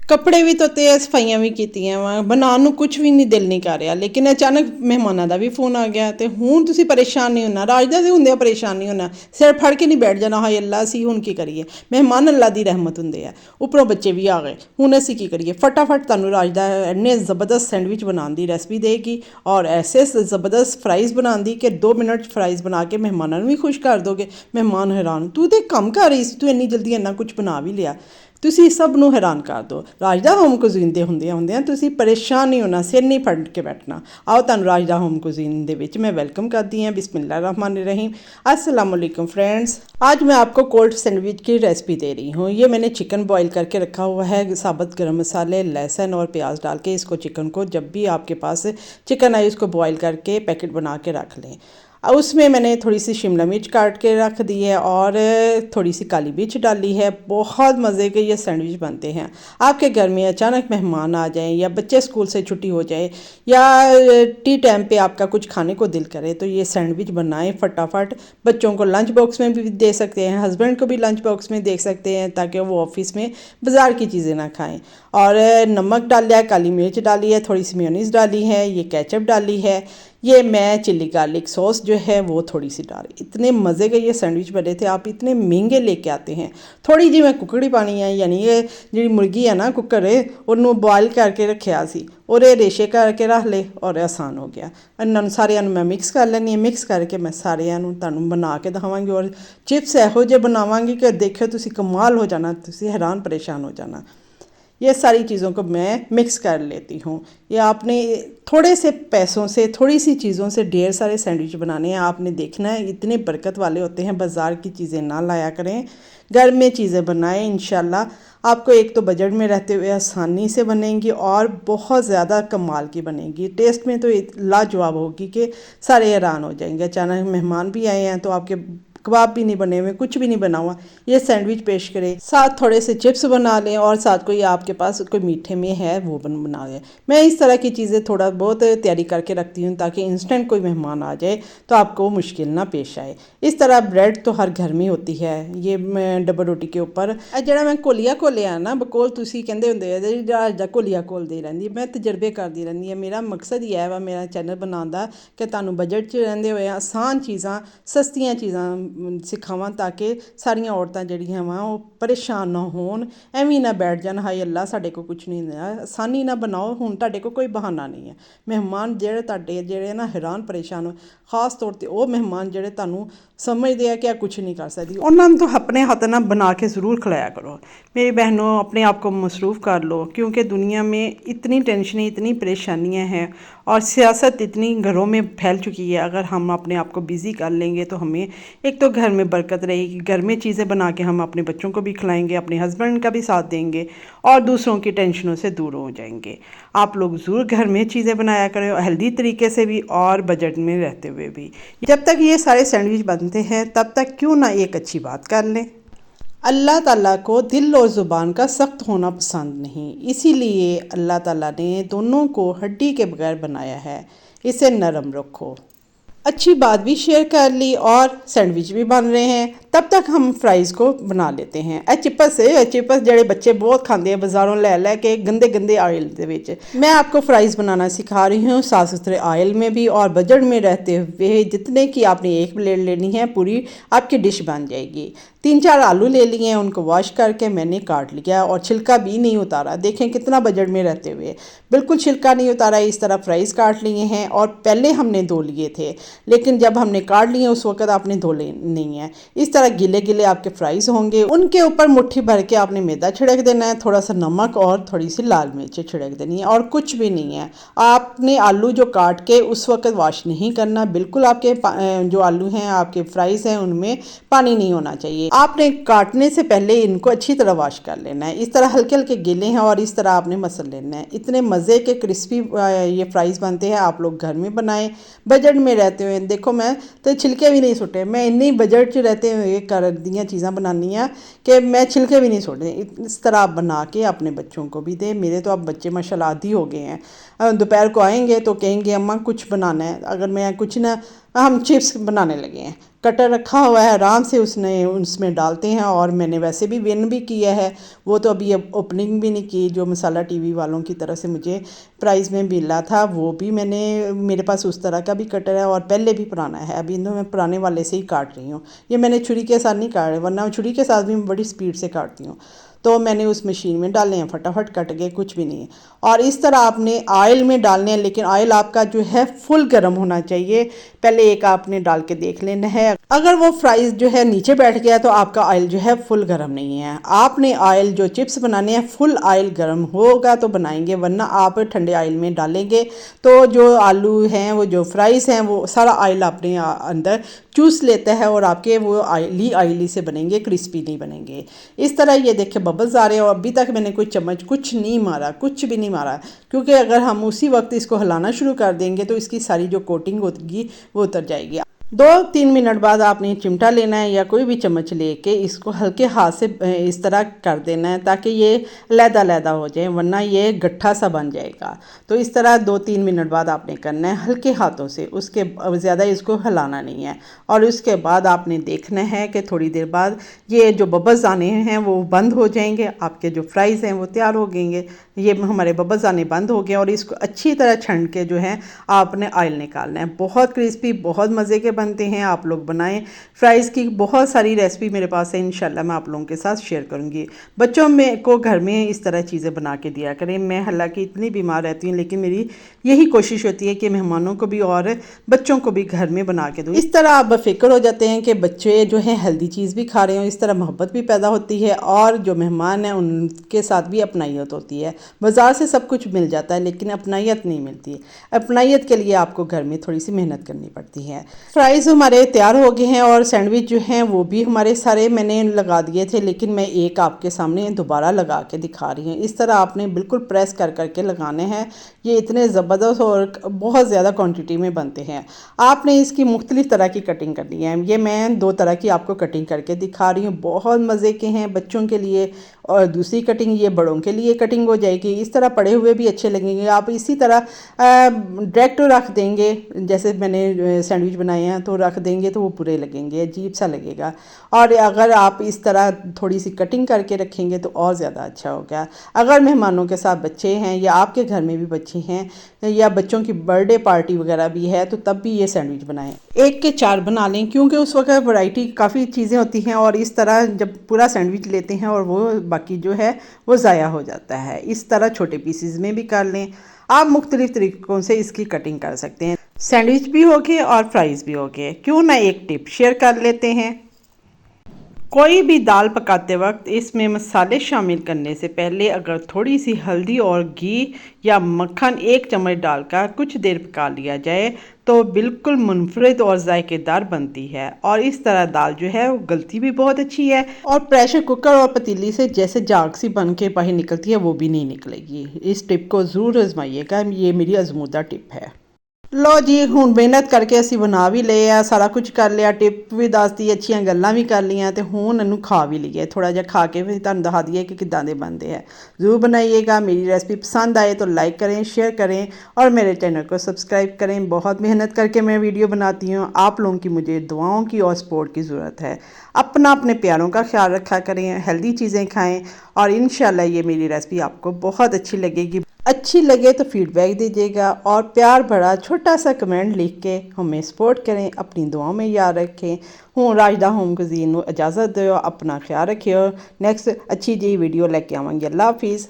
ਕੱਪੜੇ ਵੀ ਧੋਤੇ ਆ, ਸਫਾਈਆਂ ਵੀ ਕੀਤੀਆਂ ਵਾ, ਬਣਾਉਣ ਨੂੰ ਕੁਝ ਵੀ ਨਹੀਂ ਦਿਲ ਨਹੀਂ ਕਰ ਰਿਹਾ। ਲੇਕਿਨ ਅਚਾਨਕ ਮਹਿਮਾਨਾਂ ਦਾ ਵੀ ਫੋਨ ਆ ਗਿਆ ਤੇ ਹੁਣ ਤੁਸੀਂ ਪਰੇਸ਼ਾਨ ਨਹੀਂ ਹੋਣਾ, ਰਾਜਦਾ ਦੇ ਹੁੰਦੇ ਆ ਪਰੇਸ਼ਾਨ ਨਹੀਂ ਹੋਣਾ, ਸਿਰ ਫੜ ਕੇ ਨਹੀਂ ਬੈਠ ਜਾਣਾ ਹਾਏ ਅੱਲਾ ਅਸੀਂ ਹੁਣ ਕੀ ਕਰੀਏ। ਮਹਿਮਾਨ ਅੱਲਾ ਦੀ ਰਹਿਮਤ ਹੁੰਦੇ ਆ, ਉੱਪਰੋਂ ਬੱਚੇ ਵੀ ਆ ਗਏ, ਹੁਣ ਅਸੀਂ ਕੀ ਕਰੀਏ। ਫਟਾਫਟ ਤੁਹਾਨੂੰ ਰਾਜਦਾ ਇੰਨੇ ਜ਼ਬਰਦਸਤ ਸੈਂਡਵਿਚ ਬਣਾਉਣ ਦੀ ਰੈਸਪੀ ਦੇਗੀ ਔਰ ਐਸੇ ਜ਼ਬਰਦਸਤ ਫਰਾਈਜ਼ ਬਣਾਉਣ ਦੀ ਕਿ 2 ਮਿੰਟ 'ਚ ਫਰਾਈਜ਼ ਬਣਾ ਕੇ ਮਹਿਮਾਨਾਂ ਨੂੰ ਵੀ ਖੁਸ਼ ਕਰ ਦੋਗੇ। ਮਹਿਮਾਨ ਹੈਰਾਨ, ਤੂੰ ਤੇ ਕੰਮ ਕਰ ਰਹੀ ਸੀ, ਤੂੰ ਇੰਨੀ ਜਲਦੀ ਇੰਨਾ ਕੁਝ ਬਣਾ ਵੀ ਲਿਆ। ਤੁਸੀਂ ਸਭ ਨੂੰ ਹੈਰਾਨ ਕਰ ਦਿਓ। ਰਾਜਦਾ ਹੋਮ ਕੁਜ਼ੀਨ ਦੇ ਹੁੰਦਿਆਂ ਤੁਸੀਂ ਪਰੇਸ਼ਾਨ ਨਹੀਂ ਹੋਣਾ, ਸਿਰ ਨਹੀਂ ਫੜ ਕੇ बैठना। आओ ਤੁਹਾਨੂੰ ਰਾਜਦਾ ਹੋਮ कुजीन ਦੇ ਵਿੱਚ मैं वेलकम करती हैं। बिस्मिल्लाहिर्रहमानिर्रहीम। अस्सलाम वालेकुम फ्रेंड्स। आज मैं आपको कोल्ड सैंडविच की रेसिपी दे रही हूँ। ये मैंने चिकन बॉईल करके रखा हुआ है, साबुत गरम मसाले, लहसुन और प्याज डाल के इसको चिकन को जब भी आपके पास चिकन आए उसको बॉईल करके पैकेट बना के रख लें। उसमें मैंने थोड़ी सी शिमला मिर्च काट के रख दी है और थोड़ी सी काली मिर्च डाली है। बहुत मज़े के ये सैंडविच बनते हैं। आपके घर में अचानक मेहमान आ जाएं या बच्चे स्कूल से छुट्टी हो जाए या टी टाइम पे आपका कुछ खाने को दिल करे तो ये सैंडविच बनाएं फटाफट। बच्चों को लंच बॉक्स में भी दे सकते हैं, हस्बैंड को भी लंच बॉक्स में दे सकते हैं ताकि वो ऑफिस में बाज़ार की चीज़ें ना खाएं। और नमक डाल लिया, काली मिर्च डाली है, थोड़ी सी मेयोनीज़ डाली है, ये केचप डाली है, ये मैं चिल्ली गार्लिक सॉस जो है वो थोड़ी सी डाली। इतने मज़े के ये सैंडविच बने थे, आप इतने महंगे लेके आते हैं। थोड़ी जी मैं कुकड़ी पानी है यानी ये जी मुर्गी है ना कुकर उन्होंने बॉयल करके रखा सी और ये रेशे करके रख ले और आसान हो गया। इन्होंने सारिਆਂ मैं मिक्स कर लैनी है। मिक्स करके मैं सारिਆਂ ਤੁਹਾਨੂੰ बना के दिखावांगी और चिप्स ਇਹੋ ਜਿਹੇ बनावांगी कि देखियो तुसी कमाल हो जाना, तुसी हैरान परेशान हो जाना। ये सारी चीज़ों को मैं मिक्स कर लेती हूँ। ये आपने थोड़े से पैसों से, थोड़ी सी चीज़ों से ढेर सारे सैंडविच बनाने हैं। आपने देखना है इतने बरकत वाले होते हैं। बाज़ार की चीज़ें ना लाया करें, घर में चीज़ें बनाएं। इंशाल्लाह आपको एक तो बजट में रहते हुए आसानी से बनेंगी और बहुत ज़्यादा कमाल की बनेगी। टेस्ट में तो लाजवाब होगी कि सारे हैरान हो जाएंगे। अचानक मेहमान भी आए हैं तो आपके कबाब भी नहीं बने हुए, कुछ भी नहीं बना हुआ, ये सैंडविच पेश करें। साथ थोड़े से चिप्स बना लें और साथ कोई आपके पास कोई मीठे में है वो बना लें। मैं इस तरह की चीज़ें थोड़ा बहुत तैयारी करके रखती हूँ ताकि इंस्टेंट कोई मेहमान आ जाए तो आपको मुश्किल ना पेश आए। इस तरह ब्रेड तो हर घर में होती है। ये मैं डबल रोटी के ऊपर ਜਿਹੜਾ मैं ਘੋਲੀਆ ਘੋਲਿਆ ਨਾ ਬਕੌਲ ਤੁਸੀਂ ਕਹਿੰਦੇ ਹੁੰਦੇ ਆ ਜਿਹੜਾ ਦਾ ਘੋਲੀਆ ਘੋਲਦੀ ਰਹਿੰਦੀ, ਮੈਂ ਤਜਰਬੇ ਕਰਦੀ ਰਹਿੰਦੀ ਹਾਂ। ਮੇਰਾ ਮਕਸਦ ਹੀ ਹੈ ਵਾ ਮੇਰਾ ਚੈਨਲ ਬਣਾਉਣ ਦਾ ਕਿ ਤੁਹਾਨੂੰ ਬਜਟ 'ਚ ਰਹਿੰਦੇ ਹੋਏ ਆਸਾਨ ਚੀਜ਼ਾਂ, ਸਸਤੀਆਂ ਚੀਜ਼ਾਂ ਸਿਖਾਵਾਂ ਤਾकि ਸਾਰੀਆਂ ਔਰਤਾਂ ਜਿਹੜੀਆਂ ਵਾ ਉਹ ਪਰੇਸ਼ਾਨ ਨਾ ਹੋਣ, ਐਵੇਂ ਨਾ ਬੈਠ ਜਾਣ ਹਾਏ ਅੱਲਾ ਸਾਡੇ ਕੋਲ ਕੁਛ ਨਹੀਂ ਹੁੰਦਾ। ਆਸਾਨੀ ਨਾਲ ਬਣਾਓ, ਹੁਣ ਤੁਹਾਡੇ ਕੋਲ ਕੋਈ ਬਹਾਨਾ ਨਹੀਂ ਹੈ। ਮਹਿਮਾਨ ਜਿਹੜੇ ਤੁਹਾਡੇ ਜਿਹੜੇ ਨਾ ਹੈਰਾਨ ਪਰੇਸ਼ਾਨ, ਖਾਸ ਤੌਰ 'ਤੇ ਉਹ ਮਹਿਮਾਨ ਜਿਹੜੇ ਤੁਹਾਨੂੰ समझते हैं कि कुछ नहीं कर सकती, उन्होंने तो अपने हाथ ना बना के ज़रूर खिलाया करो। मेरी बहनों अपने आप को मसरूफ़ कर लो क्योंकि दुनिया में इतनी टेंशनें, इतनी परेशानियां हैं और सियासत इतनी घरों में फैल चुकी है। अगर हम अपने आप को बिज़ी कर लेंगे तो हमें एक तो घर में बरकत रहेगी, घर में चीज़ें बना के हम अपने बच्चों को भी खिलाएँगे, अपने हस्बैंड का भी साथ देंगे और दूसरों की टेंशनों से दूर हो जाएंगे। आप लोग ज़रूर घर में चीज़ें बनाया करें हेल्दी तरीके से भी और बजट में रहते हुए भी। जब तक ये सारे सैंडविच बनते हैं तब तक क्यों ना एक अच्छी बात कर लें। अल्लाह ताला को दिल और ज़ुबान का सख्त होना पसंद नहीं, इसीलिए अल्लाह ताला ने दोनों को हड्डी के बगैर बनाया है। इसे नरम रखो। अच्छी बात भी शेयर कर ली और सैंडविच भी बन रहे हैं। तब तक हम फ्राइज़ को बना लेते हैं। चिप्स ਜਿਹੜੇ ਬੱਚੇ ਬਹੁਤ ਖਾਂਦੇ ਆ ਬਾਜ਼ਾਰੋਂ ਲੈ के गंदे गंदे ऑयल ਦੇ ਵਿੱਚ मैं आपको फ्राइज़ बनाना सिखा रही हूँ साफ़ सुथरे ऑयल में भी और बजट में रहते हुए। जितने की आपने एक प्लेट लेनी है पूरी आपकी डिश बन जाएगी। 3-4 आलू ले लिए हैं, उनको वॉश करके मैंने काट लिया और छिलका भी नहीं उतारा। देखें कितना बजट में रहते हुए बिल्कुल छिलका नहीं उतारा। इस तरह फ्राइज़ काट लिए हैं और पहले हमने धो लिए थे लेकिन जब हमने काट लिए उस वक्त आपने धोले नहीं है। इस तरह गिले गिले आपके फ्राइज़ होंगे, उनके ऊपर मुट्ठी भर के आपने मैदा छिड़क देना है, थोड़ा सा नमक और थोड़ी सी लाल मिर्च छिड़क देनी है और कुछ भी नहीं है। आपने आलू जो काट के उस वक्त वॉश नहीं करना, बिल्कुल आपके जो आलू हैं आपके फ्राइज़ हैं उनमें पानी नहीं होना चाहिए। आपने काटने से पहले इनको अच्छी तरह वॉश कर लेना है। इस तरह हल्के हल्के गिले हैं और इस तरह आपने मसल लेना है। इतने मज़े के क्रिस्पी ये फ्राइज़ बनते हैं। आप लोग घर में बनाएं बजट में रहते हुए। देखो मैं तो छिलके भी नहीं सुटे, मैं इन्नी बजट 'ਚ रहते हुए कर दियाँ चीज़ां बनानी हैं कि मैं छिलके भी नहीं सुटे। इस तरह आप बना के अपने बच्चों को भी दें। मेरे तो अब बच्चे माशाल्लाह आदी हो गए हैं, दोपहर को आएंगे तो कहेंगे अम्मा कुछ बनाना है। अगर मैं कुछ ना हम चिप्स बनाने लगे हैं। कटर रखा हुआ है, आराम से उसमें डालते हैं। और मैंने वैसे भी विन भी किया है, वो तो अभी अब ओपनिंग भी नहीं की। जो मसाला टीवी वालों की तरफ से मुझे प्राइस में मिला था वो भी मैंने, मेरे पास उस तरह का भी कटर है और पहले भी पुराना है। अभी तो मैं पुराने वाले से ही काट रही हूँ। ये मैंने छुरी के साथ नहीं काटे, वरना छुरी के साथ भी मैं बड़ी स्पीड से काटती हूँ। तो मैंने उस मशीन में डाले हैं, फटाफट कट गए, कुछ भी नहीं है। और इस तरह आपने ऑयल में डालने हैं, लेकिन ऑयल आपका जो है फुल गर्म होना चाहिए। पहले एक आपने डाल के देख लेना है। अगर वो फ्राइज़ जो है नीचे बैठ गया तो आपका ऑयल जो है फुल गर्म नहीं है। आपने ऑयल जो चिप्स बनाने हैं फुल ऑयल गर्म होगा तो बनाएंगे, वरना आप ठंडे ऑयल में डालेंगे तो जो आलू हैं, वो जो फ्राइज़ हैं, वो सारा ऑयल अपने अंदर चूस लेता है और आपके वो ऑयली ऑयली से बनेंगे, क्रिस्पी नहीं बनेंगे। इस तरह ये देखे बबल्स आ रहे हैं और अभी तक मैंने कोई चम्मच कुछ नहीं मारा, कुछ भी नहीं मारा, क्योंकि अगर हम उसी वक्त इसको हिलाना शुरू कर देंगे तो इसकी सारी जो कोटिंग होगी वो उतर जाएगी। 2-3 मिनट बाद आपने चिमटा लेना है या कोई भी चम्मच लेके इसको हल्के हाथ से इस तरह कर देना है ताकि ये लैदा हो जाए, वरना ये गट्ठा सा बन जाएगा। तो इस तरह 2-3 मिनट बाद आपने करना है हल्के हाथों से, उसके ज़्यादा इसको हिलाना नहीं है। और उसके बाद आपने देखना है कि थोड़ी देर बाद ये जो बबल्स आने हैं वो बंद हो जाएंगे, आपके जो फ्राइज़ हैं वो तैयार हो गएंगे। ये हमारे बबल्स आने बंद हो गए और इसको अच्छी तरह छंड के जो है आपने ऑयल निकालना है। बहुत क्रिस्पी, बहुत मज़े के बनते हैं, आप लोग बनाएं। फ्राइज़ की बहुत सारी रेसिपी मेरे पास है, इंशाल्लाह मैं आप लोगों के साथ शेयर करूंगी। बच्चों में को घर में इस तरह चीज़ें बना के दिया करें। मैं हालांकि इतनी बीमार रहती हूँ, लेकिन मेरी यही कोशिश होती है कि मेहमानों को भी और बच्चों को भी घर में बना के दूँ। इस तरह आप बेफिक्र हो जाते हैं कि बच्चे जो हैं हेल्दी चीज़ भी खा रहे हो। इस तरह मोहब्बत भी पैदा होती है और जो मेहमान हैं उनके साथ भी अपनाइत होती है। बाज़ार से सब कुछ मिल जाता है लेकिन अपनाइत नहीं मिलती। अपनाइत के लिए आपको घर में थोड़ी सी मेहनत करनी पड़ती है। फ्राइज़ हमारे तैयार हो गए हैं और सैंडविच जो हैं वो भी हमारे सारे मैंने लगा दिए थे, लेकिन मैं एक आपके सामने दोबारा लगा के दिखा रही हूँ। इस तरह आपने बिल्कुल प्रेस कर करके लगाने हैं। ये इतने ज़बरदस्त और बहुत ज़्यादा क्वांटिटी में बनते हैं। आपने इसकी मुख्तलिफ़ तरह की कटिंग करनी है। ये मैं 2 तरह की आपको कटिंग करके दिखा रही हूँ। बहुत मज़े के हैं बच्चों के लिए, और दूसरी कटिंग ये बड़ों के लिए कटिंग हो जाएगी। इस तरह पड़े हुए भी अच्छे लगेंगे। आप इसी तरह डायरेक्ट रख देंगे, जैसे मैंने सैंडविच बनाए हैं तो रख देंगे तो वो पूरे लगेंगे, अजीब सा लगेगा। और अगर आप इस तरह थोड़ी सी कटिंग करके रखेंगे तो और ज़्यादा अच्छा होगा। अगर मेहमानों के साथ बच्चे हैं या आपके घर में भी बच्चे हैं या बच्चों की बर्थडे पार्टी वगैरह भी है तो तब भी ये सैंडविच बनाएं। 1 के 4 बना लें, क्योंकि उस वक्त वैरायटी काफ़ी चीज़ें होती हैं और इस तरह जब पूरा सैंडविच लेते हैं और वो बाकी जो है वो ज़ाया हो जाता है। इस तरह छोटे पीसीज में भी कर लें। आप मुख्तलिफ़ तरीक़ों से इसकी कटिंग कर सकते हैं। सैंडविच भी हो गए और फ्राइज़ भी हो गए। क्यों ना एक टिप शेयर कर लेते हैं। कोई भी दाल पकाते वक्त इसमें मसाले शामिल करने से पहले अगर थोड़ी सी हल्दी और घी या मक्खन 1 चम्मच डालकर कुछ देर पका लिया जाए तो बिल्कुल मुनफरिद और जायकेदार बनती है। और इस तरह दाल जो है वो गलती भी बहुत अच्छी है और प्रेशर कुकर और पतीली से जैसे जाग सी बन के बाहर निकलती है वो भी नहीं निकलेगी। इस टिप को ज़रूर आजमाइएगा, ये मेरी आजमूदा टिप है। लो जी, हुण मेहनत करके असी बना भी ले आ, सारा कुछ कर लिया, टिप भी दसती, अच्छियां गल्लां भी कर लियां ते हुण इनू खा भी लीए। थोड़ा जिहा खा के फिर तुहानूं दिखा दईए कि किदां दे बनदे है। ज़रूर बनाइएगा। मेरी रेसिपी पसंद आए तो लाइक करें, शेयर करें और मेरे चैनल को सब्सक्राइब करें। बहुत मेहनत करके मैं वीडियो बनाती हूँ, आप लोगों की मुझे दुआओं की और सपोर्ट की ज़रूरत है। अपने प्यारों का ख्याल रखा करें, हेल्दी चीज़ें खाएँ और इंशाल्लाह ये मेरी रेसिपी आपको बहुत अच्छी लगेगी। अच्छी लगे तो फीडबैक दीजिएगा और प्यार भरा छोटा सा कमेंट लिख के हमें सपोर्ट करें। अपनी दुआओं में याद रखें। हूँ राजदा होम कुजीन इजाज़त दो, अपना ख्याल रखियो। नैक्सट अच्छी जी वीडियो लेके आवांगी। अल्लाह हाफिज़।